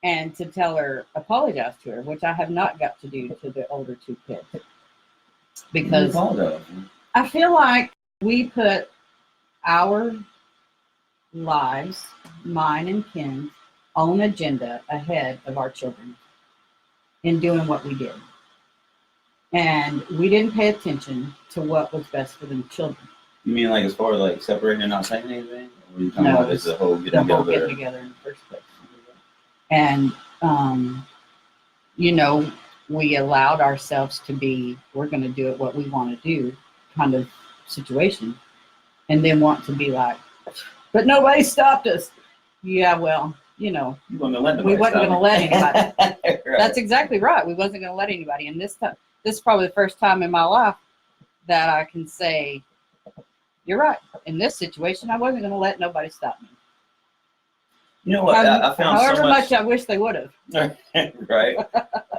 and to tell her, apologize to her, which I have not got to do to the older two kids. Because I feel like we put our lives, mine and Ken's, own agenda ahead of our children in doing what we did. And we didn't pay attention to what was best for them children. You mean like as far as like separating and not saying anything? Or are you talking No, about it's a whole get the whole together? get together in the first place. And, you know, we allowed ourselves to be, we're going to do it what we want to do kind of situation. And then want to be like, but nobody stopped us. Yeah, well, you know, You wasn't gonna let we nobody wasn't stop going to let you. anybody. Right. That's exactly right. We wasn't going to let anybody. And this time, this is probably the first time in my life that I can say, you're right. In this situation, I wasn't going to let nobody stop me. You know what? I found However so much I wish they would have. right.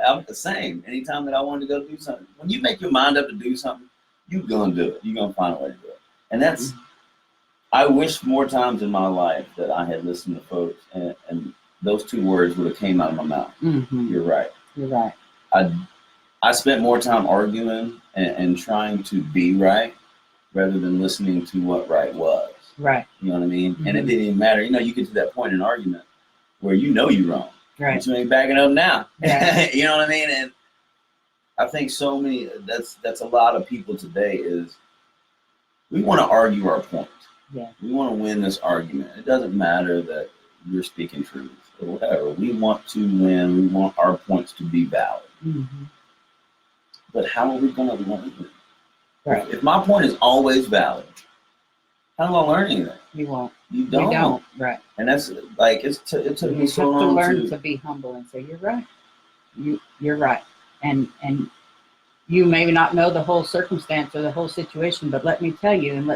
I'm the same. Anytime that I wanted to go do something, when you make your mind up to do something, you're gonna do it. You're gonna find a way to do it. And that's, I wish more times in my life that I had listened to folks and those two words would have came out of my mouth. Mm-hmm. You're right. You're right. I spent more time arguing and trying to be right rather than listening to what right was. Right. You know what I mean? Mm-hmm. And it didn't even matter. You know, you get to that point in an argument where you know you're wrong. Right. But you ain't backing up now. Right. You know what I mean? And I think so many, that's a lot of people today is we want to argue our point. Yeah. We want to win this argument. It doesn't matter that you're speaking truth or whatever. We want to win. We want our points to be valid. Mm-hmm. But how are we going to learn it? Right. If my point is always valid, how do I learn anything? You won't. You don't. You don't. Right. And that's like it took me so You have to long learn to be humble and say, you're right. You're right. And you may not know the whole circumstance or the whole situation, but let me tell you and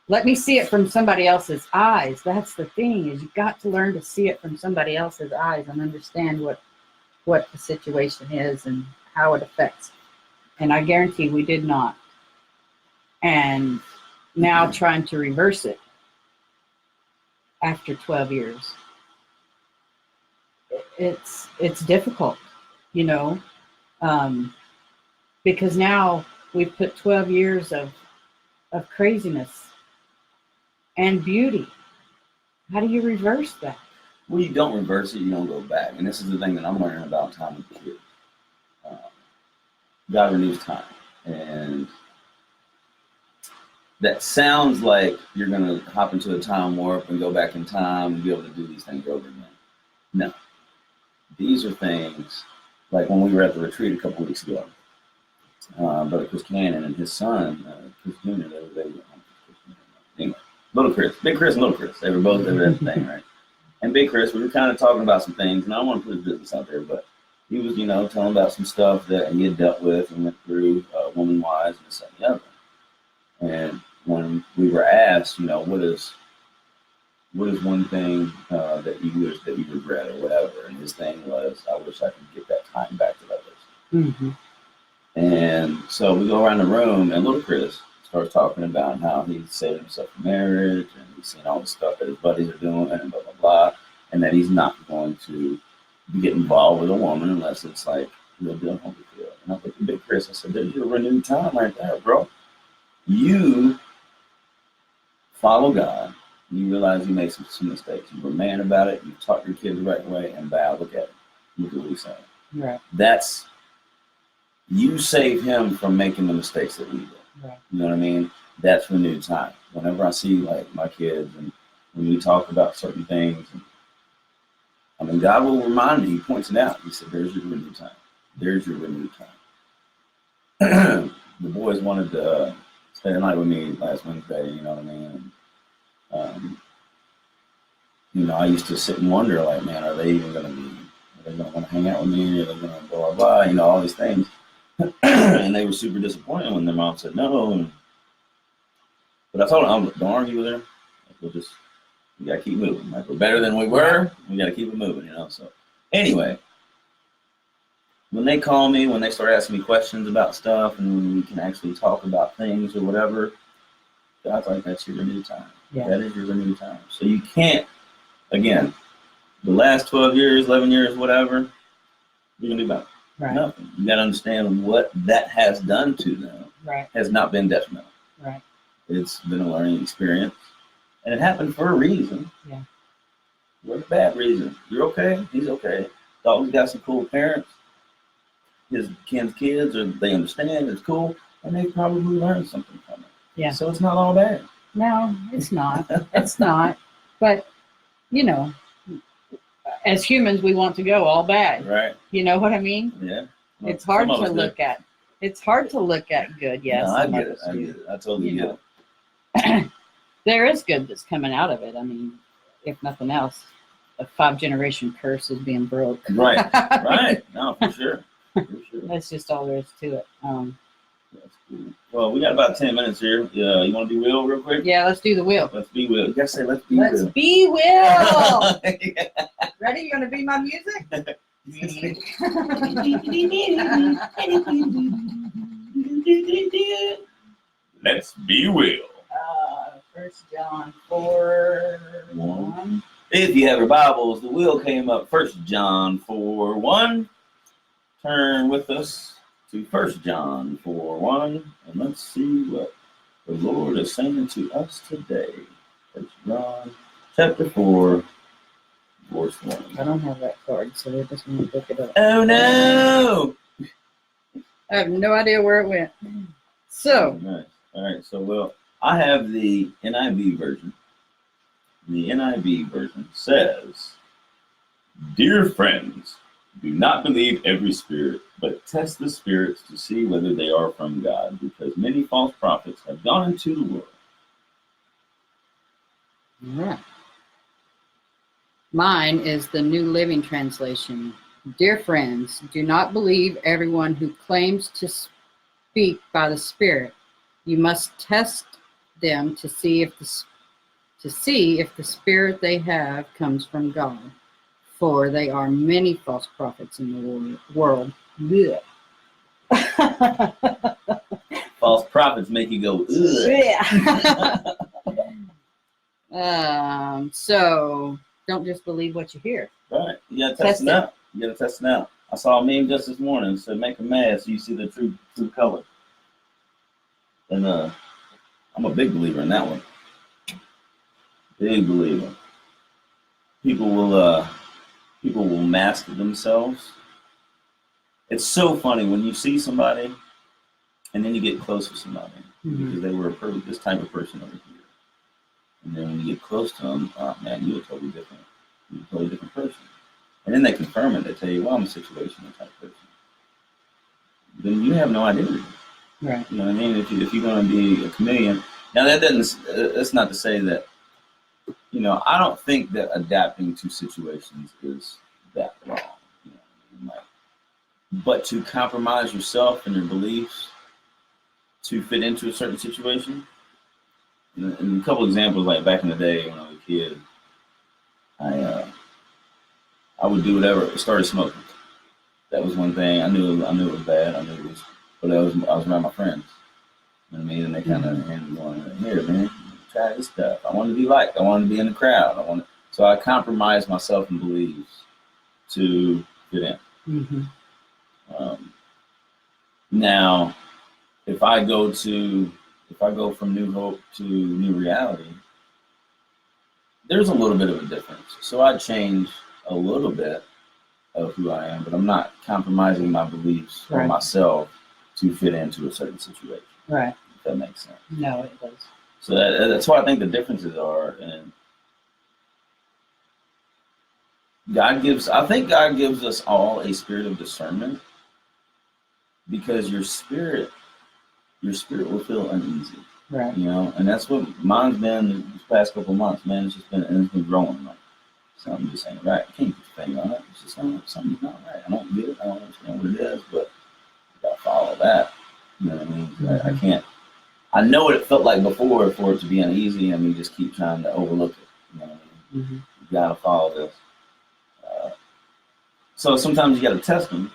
let me see it from somebody else's eyes. That's the thing, is you've got to learn to see it from somebody else's eyes and understand what the situation is and how it affects. And I guarantee we did not. And now trying to reverse it after 12 years, it's difficult, you know, because now we've put 12 years of craziness and beauty. How do you reverse that? Well, you don't reverse it, you don't go back. And this is the thing that I'm learning about time with kids. God renews time. And that sounds like you're going to hop into a time warp and go back in time and be able to do these things over again. No. These are things like when we were at the retreat a couple weeks ago. Brother Chris Cannon and his son, Chris Jr., anyway, Little Chris, Big Chris and Little Chris, they were both there at the thing, right? And Big Chris, we were kind of talking about some things, and I don't want to put his business out there, but he was, you know, telling about some stuff that he had dealt with and went through woman-wise and this and the other. And when we were asked, you know, what is one thing that you wish that you regret or whatever, and his thing was, I wish I could get that time back to others. Mm-hmm. And so we go around the room, and Little Chris starts talking about how he's saving himself for marriage, and he's seen all the stuff that his buddies are doing, and blah, blah, blah, and that he's not going to get involved with a woman unless it's like real deal Holyfield. And I looked at Big Chris, I said, there's your renewed time right there, bro. You follow God, you realize you made some mistakes. You were a man about it, you taught your kids the right way, and bow, look at him. Look at what he's saying. Right. That's, you save him from making the mistakes that we did. Right. You know what I mean? That's renewed time. Whenever I see like my kids and when we talk about certain things, and, I mean, God will remind me, he points it out. He said, there's your renewed time. There's your renewed time. The boys wanted to stay the night with me last Wednesday, you know what I mean? And, you know, I used to sit and wonder, like, man, are they even going to want to hang out with me? Are they going to blah, blah, blah, you know, all these things. And they were super disappointed when their mom said no. But I told them, don't argue with her. Like, we got to keep moving. Like, we're better than we were. We got to keep it moving, you know? So anyway, when they call me, when they start asking me questions about stuff and we can actually talk about things or whatever, God's like, that's your renewed time. Yeah. That is your renewed time. So you can't, again, the last 12 years, 11 years, whatever, you're going to do better. Right. Nothing. You got to understand what that has done to them. Right. Has not been detrimental. Right. It's been a learning experience. And it happened for a reason. Yeah. What a bad reason. You're okay. He's okay. Dog's got some cool parents. His kids, or they understand it's cool, and they probably learned something from it. Yeah. So it's not all bad. No, it's not. It's not. But, you know, as humans, we want to go all bad. Right. You know what I mean? Yeah. Well, It's hard some of to us do. look at. It's hard to look at good. Yes, No, I some get of it. us I do. get it. I totally You get know. it. There is good that's coming out of it. I mean, if nothing else, a 5-generation curse is being broke. Right. Right. No, for sure. For sure. That's just all there is to it. That's cool. Well, we got about 10 minutes here. Yeah, you want to do Will real quick? Yeah, let's do the wheel. Let's be Will. You gotta say, let's be Let's Will. be Will. Ready? You gonna be my music? Let's be Will. 1 John 4:1. If you have your Bibles, the wheel came up. 1 John 4:1. Turn with us to 1 John 4:1, and let's see what the Lord is saying to us today. 1 John chapter 4, verse 1. I don't have that card, so we're just gonna look it up. Oh no! I have no idea where it went. So, Nice. All right, so well, I have the NIV version. The NIV version says, "Dear friends, do not believe every spirit, but test the spirits to see whether they are from God, because many false prophets have gone into the world." yeah. Mine is the New Living Translation. Dear friends, do not believe everyone who claims to speak by the Spirit. You must test them to see if the spirit they have comes from God. For they are many false prophets in the world. Blech. False prophets make you go, ugh. So don't just believe what you hear. Right, you gotta Test test it it. out. You gotta test it out. I saw a meme just this morning. It said, "Make a mask so you see the true color." And I'm a big believer in that one. Big believer. People will mask themselves. It's so funny when you see somebody and then you get close with somebody because they were this type of person over here. And then when you get close to them, oh man, you're a totally different person. And then they confirm it. They tell you, well, I'm a situational type person. Then you have no identity. Right. You know what I mean? If you're going to be a chameleon. Now, that's not to say that, you know, I don't think that adapting to situations is that wrong. You know, but to compromise yourself and your beliefs to fit into a certain situation. And a couple examples, like back in the day when I was a kid, I would do whatever. Started smoking. That was one thing. I knew it was bad. But I was around my friends. You know what I mean? And they kind of handed me on, "Here, man, try this stuff." I wanted to be liked. I wanted to be in the crowd. So I compromised myself and beliefs to fit in. Mm-hmm. Now, if I go from New Hope to New Reality, there's a little bit of a difference. So I change a little bit of who I am, but I'm not compromising my beliefs or myself to fit into a certain situation. Right. If that makes sense. No, it does. So that's what I think the differences are. And I think God gives us all a spirit of discernment, because your spirit will feel uneasy. Right. You know, and that's what mine's been these past couple of months, man. It's been growing. Like, something just ain't right. I can't put your finger on it. It's just something's not right. I don't get it. I don't understand what it is, but I gotta follow that. You know what I mean? Mm-hmm. I can't. I know what it felt like before for it to be uneasy, and we just keep trying to overlook it. You know what I mean? Mm-hmm. You gotta follow this. So sometimes you gotta test them,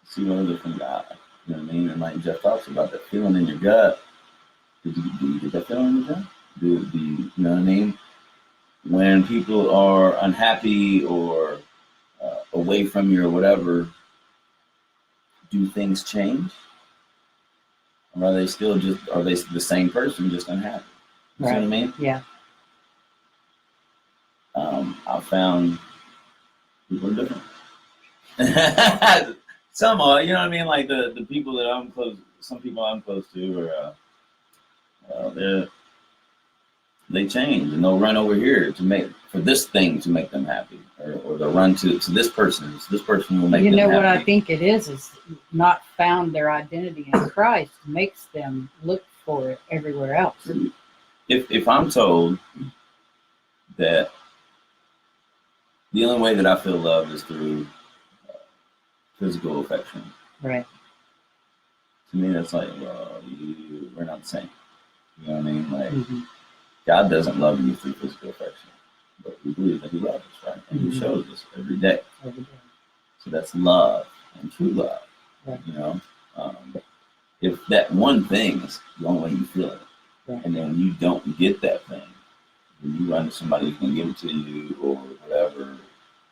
see whether they're from God. You know what I mean? And like Jeff talks about that feeling in your gut. Do you get that feeling in your gut? Do you know what I mean? When people are unhappy or away from you or whatever, do things change? Or are they the same person, just unhappy? You see what I mean? Yeah. I found people are different. Some are, you know what I mean? Like the people that I'm close, some people I'm close to, or they change and they'll run over here for this thing to make them happy, or they'll run to this person. So this person will make You them know happy. what I think it is not found their identity in Christ makes them look for it everywhere else. If I'm told that the only way that I feel love is through physical affection, Right. to me that's like, well, we're not the same. You know what I mean? Like, Mhm. God doesn't love you through physical affection, but we believe that He loves us, right? And He Mhm. shows us every day. Every day. So that's love and true love. Right. You know, if that one thing is the only way you feel it, Right. and then when you don't get that thing, when you run to somebody who can give it to you or whatever,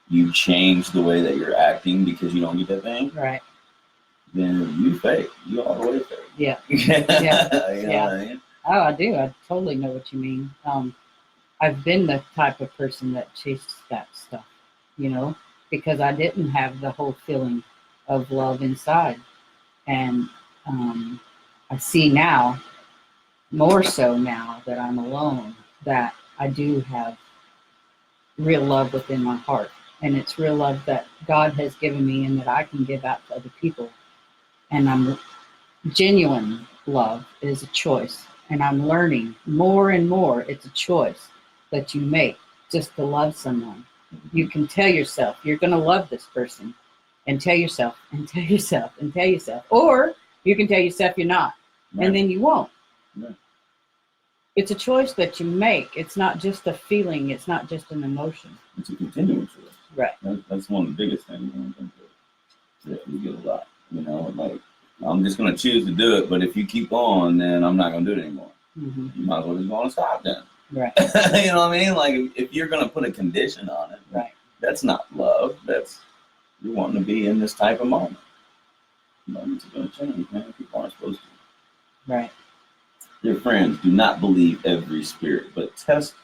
you change the way that you're acting because you don't get that thing, Right. then you fake. You all the way fake. Yeah. You know Yeah. what I mean? Oh, I do. I totally know what you mean. I've been the type of person that chased that stuff, because I didn't have the whole feeling of love inside. And I see now, more so now that I'm alone, that I do have real love within my heart. And it's real love that God has given me and that I can give out to other people. And genuine love is a choice. And I'm learning more and more. It's a choice that you make just to love someone. You can tell yourself you're going to love this person, and tell yourself and tell yourself and tell yourself. Or you can tell yourself you're not, Right. and then you won't. Right. It's a choice that you make. It's not just a feeling. It's not just an emotion. It's a continuing choice. Right. That's one of the biggest things that we get a lot. Like, I'm just going to choose to do it, but if you keep on, then I'm not going to do it anymore. Mm-hmm. You might as well just go and stop then. Right. You know what I mean? Like, if you're going to put a condition on it, Right. that's not love. That's you're wanting to be in this type of moment. Moments are going to change, man. People aren't supposed to. Right. Dear friends, do not believe every spirit, but test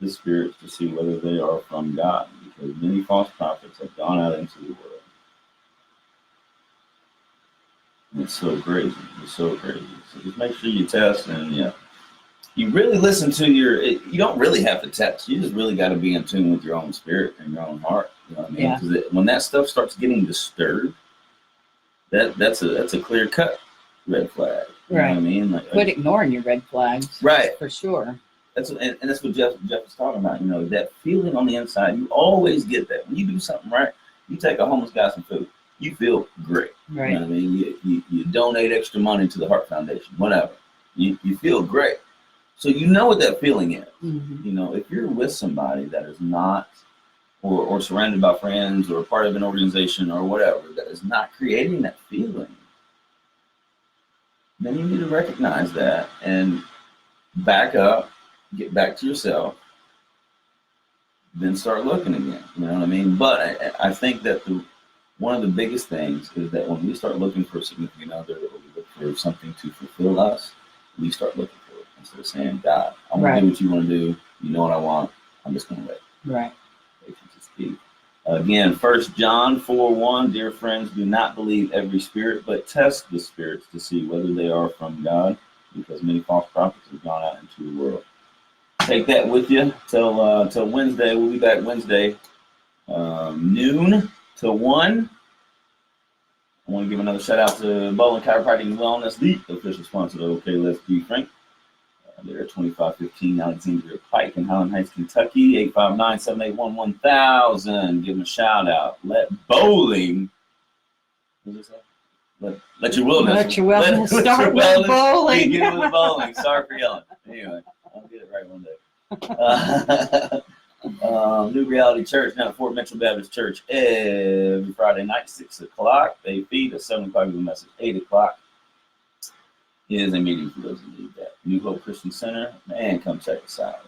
the spirits to see whether they are from God, because many false prophets have gone out into the world. And it's so crazy. It's so crazy. So just make sure you test, and you really listen to you don't really have to test. You just really got to be in tune with your own spirit and your own heart. You know what I mean? Yeah. Because when that stuff starts getting disturbed, that's a clear cut red flag. You know what I mean? Like, Quit ignoring your red flags. right. For sure. That's what Jeff was talking about. That feeling on the inside. You always get that when you do something right. You take a homeless guy some food. You feel great. Right. You know what I mean? You donate extra money to the Heart Foundation. Whatever. You feel great. So you know what that feeling is. Mm-hmm. If you're with somebody that is not, or surrounded by friends, or part of an organization, or whatever, that is not creating that feeling, then you need to recognize that and back up, get back to yourself, then start looking again. You know what I mean? But I think that one of the biggest things is that when we start looking for a significant other, or we look for something to fulfill us, we start looking for it instead of saying, God, I'm going to do what you want to do. You know what I want. I'm just going to wait. Right. Patience is key. Again, 1 John 4:1, dear friends, do not believe every spirit, but test the spirits to see whether they are from God, because many false prophets have gone out into the world. Take that with you till Wednesday. We'll be back Wednesday, noon to 1. I want to give another shout out to Bowling Chiropractic and Wellness, the official sponsor of OK Let's Be Frank. They're at 2515 Alexandria Pike in Highland Heights, Kentucky, 859-781-1000. Give them a shout out. Let bowling, what does it say? Let your wellness. Let your wellness let start your with wellness bowling. begin with bowling. Sorry for yelling. Anyway, I'll get it right one day. New Reality Church, now Fort Mitchell Baptist Church, every Friday night, 6 o'clock. They feed at 7 o'clock, give a message, 8 o'clock. Is a meeting for those who need that. New Hope Christian Center, man, come check us out.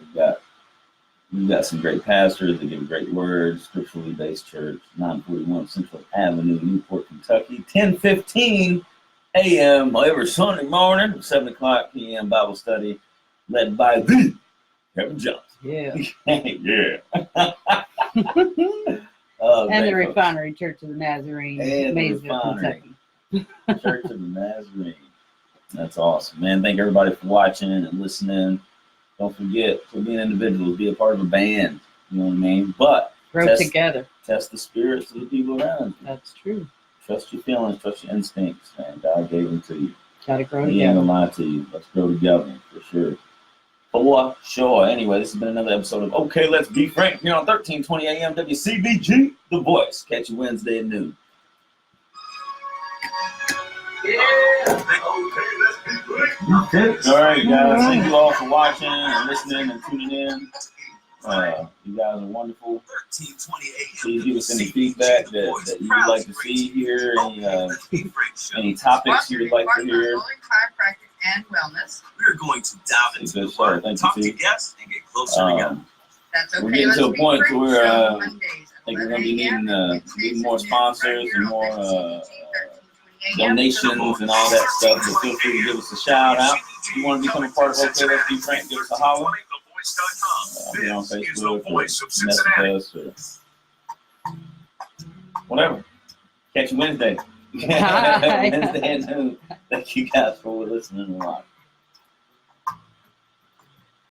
We've got some great pastors that give great words, scripturally based church, 941 Central Avenue, Newport, Kentucky, 10:15 a.m. every Sunday morning, 7 o'clock p.m. Bible study, led by the Kevin Johnson. Yeah. Yeah. And the Refinery Church of the Nazarene, And the Maysville, Refinery. Kentucky. Church of the Nazarene. That's awesome, man. Thank everybody for watching and listening. Don't forget to be an individual, be a part of a band. You know what I mean? But Grow together. test the spirits of the people around you. That's true. Trust your feelings, trust your instincts, man. God gave them to you. Gotta grow He ain't together. gonna lie to you. Let's grow together for sure. For sure. Anyway, this has been another episode of Okay, Let's Be Frank here on 1320 AM WCVG, The Voice. Catch you Wednesday at noon. Yeah. Okay, let's be frank. All right, guys. Thank you all for watching and listening and tuning in. You guys are wonderful. 1320 AM. Please give us any feedback that you would like to see here, any topics you would like to hear. Chiropractic and wellness. We're going to dive into Good the show. word, Thank you, talk to Steve. guests, and get closer together. That's okay. We're getting Let's to a Be point to Frank where, show I Mondays at think we're gonna 11 be a.m. needing more Tuesdays at noon, sponsors right and here more on 1320 AM. donations and all that stuff. So feel free to give us a shout out. If you want to become a part of Okay, Let's Be Frank, give us a holler. Be on Facebook or message us or whatever. Catch you Wednesday. Wednesday at noon. Thank you guys for listening and watching.